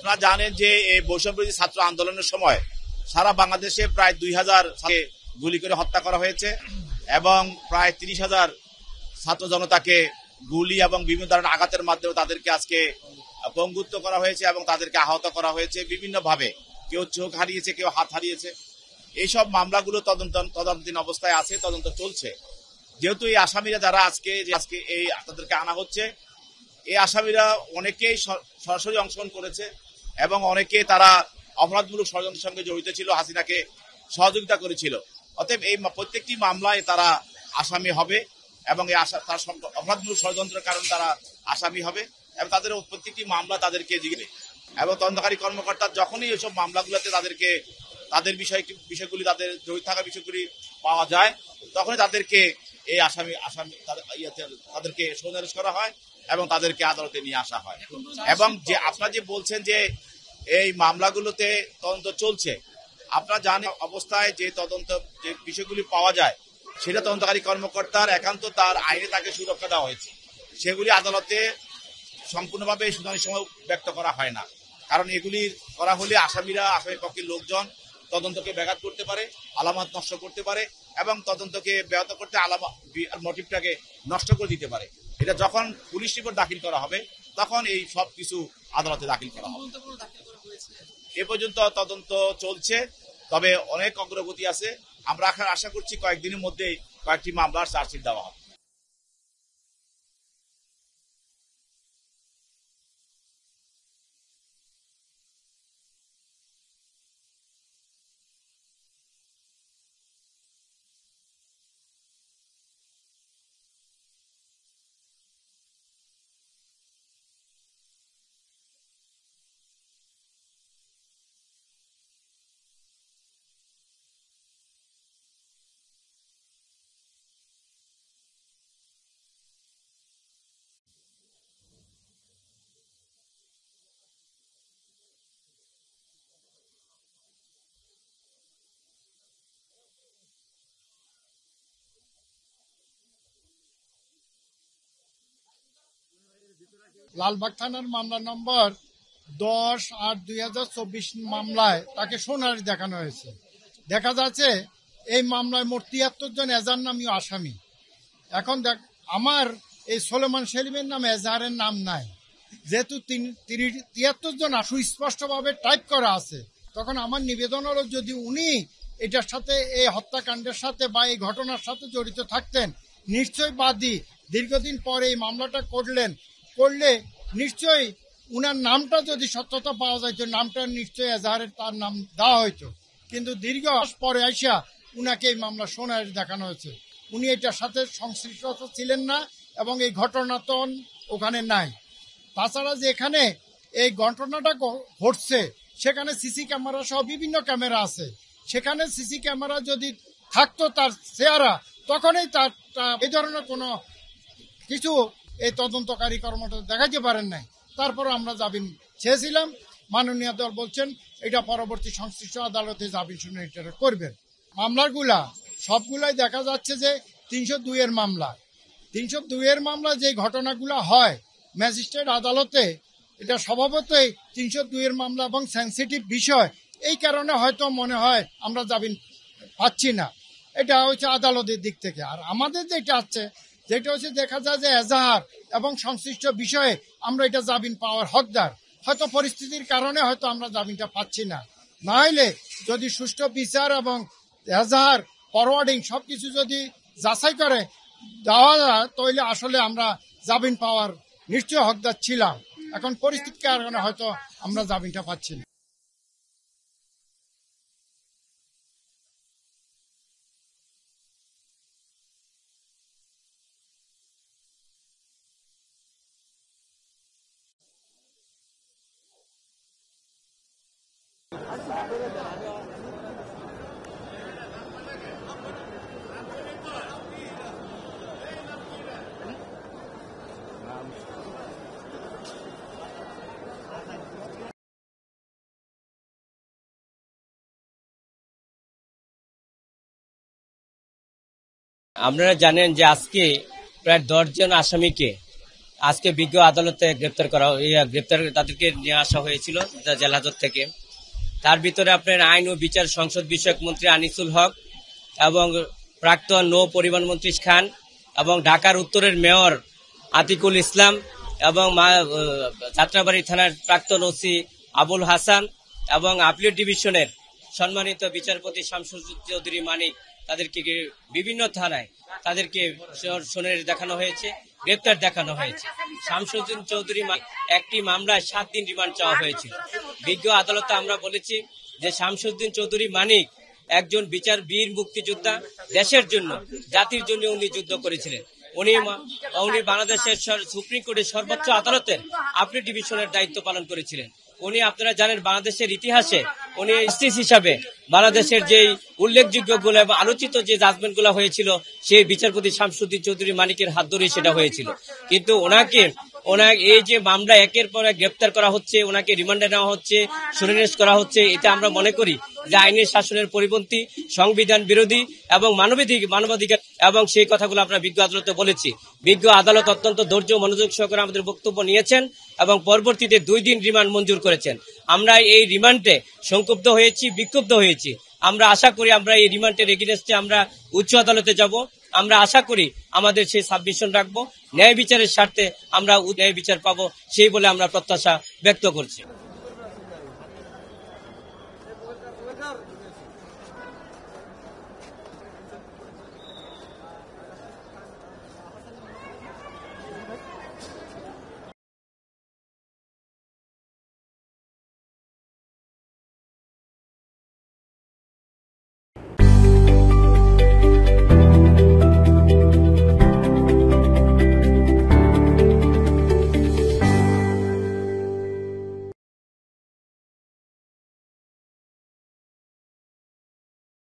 আপনারা জানেন যে এই বৈষম্যবিরোধী ছাত্র আন্দোলনের সময় সারা বাংলাদেশে প্রায় 2000 গুলি করে হত্যা করা হয়েছে এবং প্রায় 30,000 ছাত্র জনতাকে গুলি এবং বিভিন্ন ধরনের আঘাতের মাধ্যমে তাদেরকে আজকে পঙ্গুত্ব করা হয়েছে এবং তাদেরকে আহত করা হয়েছে বিভিন্নভাবে। কেউ চোখ হারিয়েছে, কেউ হাত হারিয়েছে। এইসব মামলাগুলো তদন্তাধীন অবস্থায় আছে, তদন্ত চলছে। যেহেতু এই আসামিরা যারা আজকে এই তাদেরকে আনা হচ্ছে, এই আসামিরা অনেকেই সরাসরি অংশগ্রহণ করেছে এবং অনেকে তারা অপরাধমূলক ষড়যন্ত্রের সঙ্গে জড়িত ছিল, হাসিনাকে সহযোগিতা করেছিল। অতএব এই প্রত্যেকটি মামলায় তারা আসামি হবে এবং এই তার অপরাধমূলক ষড়যন্ত্রের কারণে তারা আসামি হবে এবং তাদের প্রত্যেকটি মামলা তাদেরকে জিগবে এবং তদন্তকারী কর্মকর্তা যখনই এইসব মামলাগুলোতে তাদের বিষয়গুলি তাদের জড়িত থাকার বিষয়গুলি পাওয়া যায় তখনই তাদেরকে এই তাদেরকে সোনারেজ করা হয় এবং তাদেরকে আদালতে নিয়ে আসা হয়। এবং যে আপনারা যে বলছেন যে এই মামলাগুলোতে তদন্ত চলছে, আপনারা জানেন অবস্থায় যে বিষয়গুলি পাওয়া যায় সেটা তদন্তকারী কর্মকর্তার একান্ত তার আইনে তাকে সুরক্ষা দেওয়া হয়েছে। সেগুলি আদালতে সম্পূর্ণভাবে শুনানির সময় ব্যক্ত করা হয় না, কারণ এগুলি করা হলে আসামির পক্ষের লোকজন তদন্তকে ব্যাঘাত করতে পারে, আলামত নষ্ট করতে পারে এবং তদন্তকে ব্যাহত করতে মোটিভটাকে নষ্ট করে দিতে পারে। এটা যখন পুলিশ রিপোর্ট দাখিল করা হবে তখন এই সব কিছু আদালতে দাখিল করা হবে। এ পর্যন্ত তদন্ত চলছে, তবে অনেক অগ্রগতি আছে। আমরা আশা করছি কয়েকদিনের মধ্যেই কয়েকটি মামলার চার্জশিট দেওয়া হবে। লালবাগ থানার মামলা নম্বর 10/8/2024 মামলায় তাকে সোনারি দেখানো হয়েছে। দেখা যাচ্ছে এই মামলায় মোট 73 জন এজাহার নামীয় আসামি। এখন আমার এই সোলেমান সেলিমের নামে এজাহারের নাম নাই, যেহেতু 73 জন সুস্পষ্টভাবে টাইপ করা আছে, তখন আমার নিবেদন হলো যদি উনি এটার সাথে এই হত্যাকাণ্ডের সাথে বা এই ঘটনার সাথে জড়িত থাকতেন, নিশ্চয়ই বাদী দীর্ঘদিন পরে এই মামলাটা করলে নিশ্চয়ই উনার নামটা যদি সত্যতা পাওয়া যাইত, নামটা নিশ্চয়ই এজাহারের তার নাম দেওয়া হইতো। কিন্তু দীর্ঘ পরে আইসা উনাকে এই মামলা সোনারি দেখানো হয়েছে। উনি এটার সাথে সংশ্লিষ্টতা ছিলেন না এবং এই ঘটনা তো ওখানে নাই। তাছাড়া যে এখানে এই ঘটনাটা ঘটছে সেখানে সিসি ক্যামেরা সহ বিভিন্ন ক্যামেরা আছে। সেখানে সিসি ক্যামেরা যদি থাকতো তার চেহারা, তখনই তার এই ধরনের কোনো কিছু এই তদন্তকারী কর্মকর্তা দেখাতে পারেন নাই। তারপর আমরা জামিন চেয়েছিলাম, মাননীয় দল বলছেন এটা পরবর্তী সংশ্লিষ্ট আদালতে জামিন শুনানি করবেন। মামলাগুলা সবগুলাই দেখা যাচ্ছে যে 302-এর মামলা। 302-এর মামলা যে ঘটনাগুলো হয় ম্যাজিস্ট্রেট আদালতে, এটা স্বভাবতই 302-এর মামলা এবং সেন্সিটিভ বিষয়, এই কারণে হয়তো মনে হয় আমরা জামিন পাচ্ছি না। এটা হচ্ছে আদালতের দিক থেকে। আর আমাদের যেটা হচ্ছে দেখা যায় যে এজাহার এবং সংশ্লিষ্ট বিষয়ে আমরা এটা জামিন পাওয়ার হকদার। হয়তো পরিস্থিতির কারণে হয়তো আমরা জামিনটা পাচ্ছি না। না হলে যদি সুষ্ঠু বিচার এবং এজাহার ফরওয়ার্ডিং সবকিছু যদি যাচাই করে দেওয়া যায় তাহলে আসলে আমরা জামিন পাওয়ার নিশ্চয় হকদার ছিলাম। এখন পরিস্থিতির কারণে হয়তো আমরা জামিনটা পাচ্ছি না। আপনারা জানেন যে আজকে প্রায় 10 জন আসামিকে আজকে বিজ্ঞ আদালতে গ্রেপ্তার তাদেরকে নিয়ে আসা হয়েছিল জেলা হাজত থেকে। তার ভিতরে আপনার আইন ও বিচার সংসদ বিষয়ক মন্ত্রী আনিসুল হক এবং প্রাক্তন নৌ পরিবহন মন্ত্রী খান এবং ঢাকার উত্তরের মেয়র আতিকুল ইসলাম এবং যাত্রাবাড়ি থানার প্রাক্তন ওসি আবুল হাসান এবং আপিল ডিভিশনের সম্মানিত বিচারপতি শামসুজ্জোহা চৌধুরী মানিক, তাদেরকে বিভিন্ন থানায় তাদেরকে শুনানি দেখানো হয়েছে, গ্রেপ্তার দেখানো হয়েছে। শামসুজ্জোহা চৌধুরী একটি মামলায় 7 দিন রিমান্ড চাওয়া হয়েছিল। বিজ্ঞ আদালতে আমরা বলেছি যে শামসুজ্জোহা চৌধুরী মানিক একজন বীর মুক্তিযোদ্ধা, দেশের জন্য জাতির জন্য উনি যুদ্ধ করেছিলেন। উনি বাংলাদেশের সুপ্রিম কোর্টের সর্বোচ্চ আদালতের আপিল ডিভিশনের দায়িত্ব পালন করেছিলেন। উনি আপনারা জানেন বাংলাদেশের ইতিহাসে উনি জাস্টিস হিসাবে বাংলাদেশের যে উল্লেখযোগ্য গুলো এবং আলোচিত যে জাজমেন্ট গুলো হয়েছিল সেই বিচারপতি শামসুজ্জোহা চৌধুরী মানিকের হাত ধরেই সেটা হয়েছিল। কিন্তু ওনাকে এই যে মামলা একের পর এক গ্রেপ্তার করা হচ্ছে, ওনাকে রিমান্ডে নেওয়া হচ্ছে, শুনানি করা হচ্ছে, এটা আমরা মনে করি যে আইনের শাসনের পরিপন্থী, সংবিধান বিরোধী এবং মানবাধিকার, এবং সেই কথাগুলো আমরা বিজ্ঞ আদালতে বলেছি। বিজ্ঞ আদালত অত্যন্ত ধৈর্য মনোযোগ সহকারে আমাদের বক্তব্য নিয়েছেন এবং পরবর্তীতে 2 দিন রিমান্ড মঞ্জুর করেছেন। আমরা এই রিমান্ডে সংক্ষুব্ধ হয়েছি, বিক্ষুব্ধ হয়েছি। আমরা আশা করি আমরা এই রিমান্ডের এগেইনস্টে আমরা উচ্চ আদালতে যাব। আমরা আশা করি আমাদের সেই সাবমিশন রাখবো, ন্যায় বিচারের স্বার্থে আমরা ন্যায় বিচার পাবো, সেই বলে আমরা প্রত্যাশা ব্যক্ত করছি।